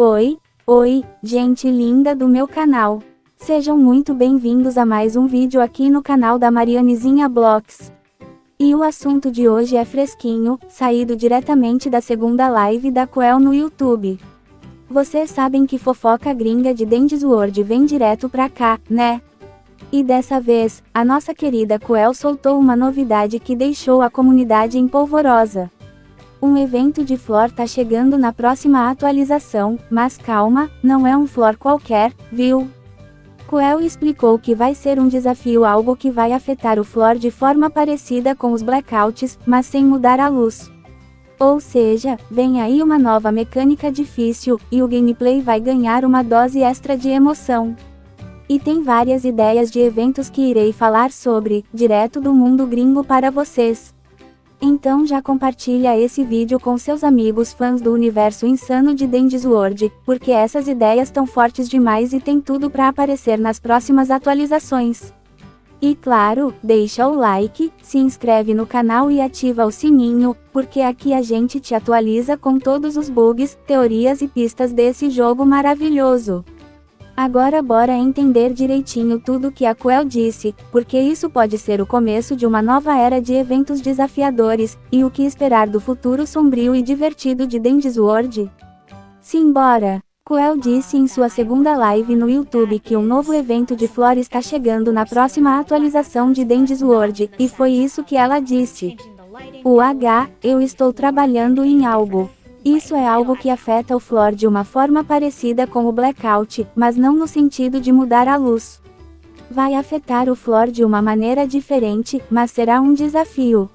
Oi, gente linda do meu canal. Sejam muito bem-vindos a mais um vídeo aqui no canal da Marianezinha Blocks. E o assunto de hoje é fresquinho, saído diretamente da segunda live da Coel no YouTube. Vocês sabem que fofoca gringa de Dandy's World vem direto pra cá, né? E dessa vez, a nossa querida Coel soltou uma novidade que deixou a comunidade em polvorosa. Um evento de Floor tá chegando na próxima atualização, mas calma, não é um Floor qualquer, viu? Coel explicou que vai ser um desafio, algo que vai afetar o Floor de forma parecida com os Blackouts, mas sem mudar a luz. Ou seja, vem aí uma nova mecânica difícil, e o gameplay vai ganhar uma dose extra de emoção. E tem várias ideias de eventos que irei falar sobre, direto do mundo gringo para vocês. Então já compartilha esse vídeo com seus amigos fãs do universo insano de Dandy's World, porque essas ideias tão fortes demais e tem tudo pra aparecer nas próximas atualizações. E claro, deixa o like, se inscreve no canal e ativa o sininho, porque aqui a gente te atualiza com todos os bugs, teorias e pistas desse jogo maravilhoso. Agora bora entender direitinho tudo que a Coel disse, porque isso pode ser o começo de uma nova era de eventos desafiadores, e o que esperar do futuro sombrio e divertido de Dandy's World? Simbora! Coel disse em sua segunda live no YouTube que um novo evento de Floor está chegando na próxima atualização de Dandy's World, e foi isso que ela disse. Eu estou trabalhando em algo. Isso é algo que afeta o Floor de uma forma parecida com o Blackout, mas não no sentido de mudar a luz. Vai afetar o Floor de uma maneira diferente, mas será um desafio.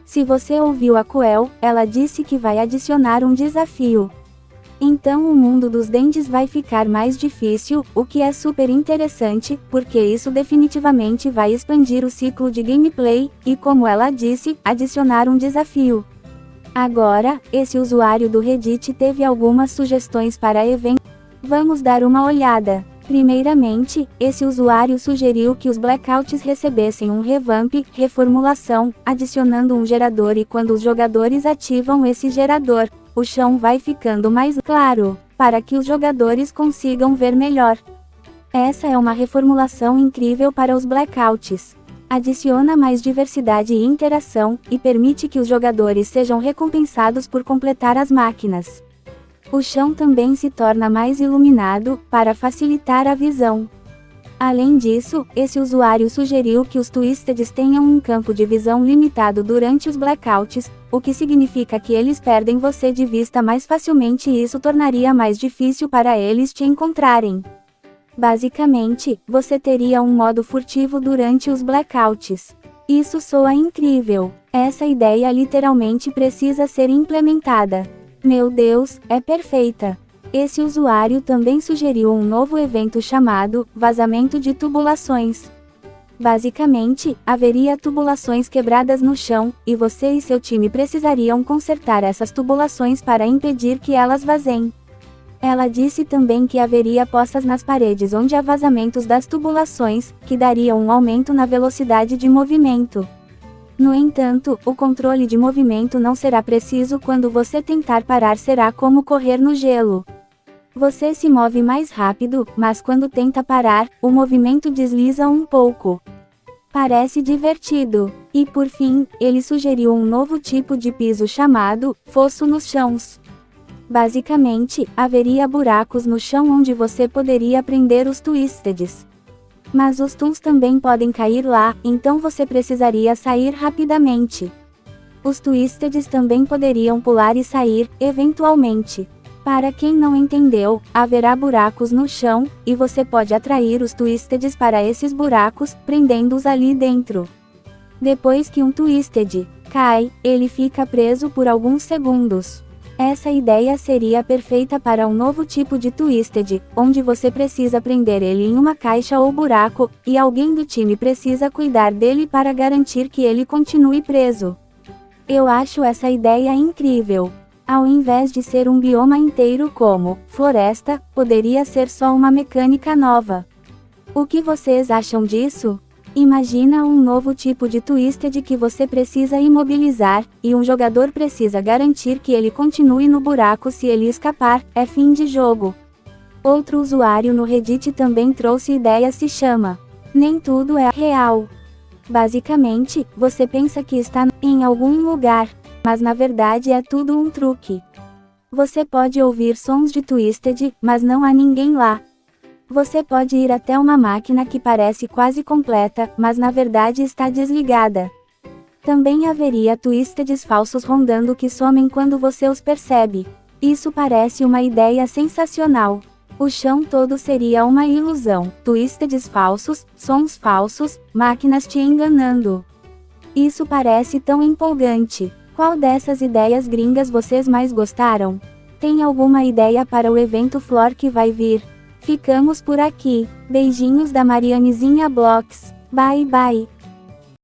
Se você ouviu a Coel, ela disse que vai adicionar um desafio. Então o mundo dos Dandies vai ficar mais difícil, o que é super interessante, porque isso definitivamente vai expandir o ciclo de gameplay, e como ela disse, adicionar um desafio. Agora, esse usuário do Reddit teve algumas sugestões para eventos. Vamos dar uma olhada. Primeiramente, esse usuário sugeriu que os Blackouts recebessem um reformulação, adicionando um gerador, e quando os jogadores ativam esse gerador, o chão vai ficando mais claro, para que os jogadores consigam ver melhor. Essa é uma reformulação incrível para os Blackouts. Adiciona mais diversidade e interação, e permite que os jogadores sejam recompensados por completar as máquinas. O chão também se torna mais iluminado, para facilitar a visão. Além disso, esse usuário sugeriu que os Twisteds tenham um campo de visão limitado durante os Blackouts, o que significa que eles perdem você de vista mais facilmente e isso tornaria mais difícil para eles te encontrarem. Basicamente, você teria um modo furtivo durante os Blackouts. Isso soa incrível. Essa ideia literalmente precisa ser implementada. Meu Deus, é perfeita. Esse usuário também sugeriu um novo evento chamado Vazamento de Tubulações. Basicamente, haveria tubulações quebradas no chão, e você e seu time precisariam consertar essas tubulações para impedir que elas vazem. Ela disse também que haveria poças nas paredes onde há vazamentos das tubulações, que dariam um aumento na velocidade de movimento. No entanto, o controle de movimento não será preciso quando você tentar parar, será como correr no gelo. Você se move mais rápido, mas quando tenta parar, o movimento desliza um pouco. Parece divertido. E por fim, ele sugeriu um novo tipo de piso chamado fosso nos chãos. Basicamente, haveria buracos no chão onde você poderia prender os Twisteds. Mas os Toons também podem cair lá, então você precisaria sair rapidamente. Os Twisteds também poderiam pular e sair, eventualmente. Para quem não entendeu, haverá buracos no chão, e você pode atrair os Twisteds para esses buracos, prendendo-os ali dentro. Depois que um Twisted cai, ele fica preso por alguns segundos. Essa ideia seria perfeita para um novo tipo de Twisted, onde você precisa prender ele em uma caixa ou buraco, e alguém do time precisa cuidar dele para garantir que ele continue preso. Eu acho essa ideia incrível. Ao invés de ser um bioma inteiro como floresta, poderia ser só uma mecânica nova. O que vocês acham disso? Imagina um novo tipo de Twisted que você precisa imobilizar, e um jogador precisa garantir que ele continue no buraco se ele escapar, é fim de jogo. Outro usuário no Reddit também trouxe ideia, se chama Nem Tudo é Real. Basicamente, você pensa que está em algum lugar, mas na verdade é tudo um truque. Você pode ouvir sons de Twisted, mas não há ninguém lá. Você pode ir até uma máquina que parece quase completa, mas na verdade está desligada. Também haveria Twisteds falsos rondando que somem quando você os percebe. Isso parece uma ideia sensacional. O chão todo seria uma ilusão, Twisteds falsos, sons falsos, máquinas te enganando. Isso parece tão empolgante. Qual dessas ideias gringas vocês mais gostaram? Tem alguma ideia para o evento Floor que vai vir? Ficamos por aqui. Beijinhos da Marianezinha Blocks. Bye bye.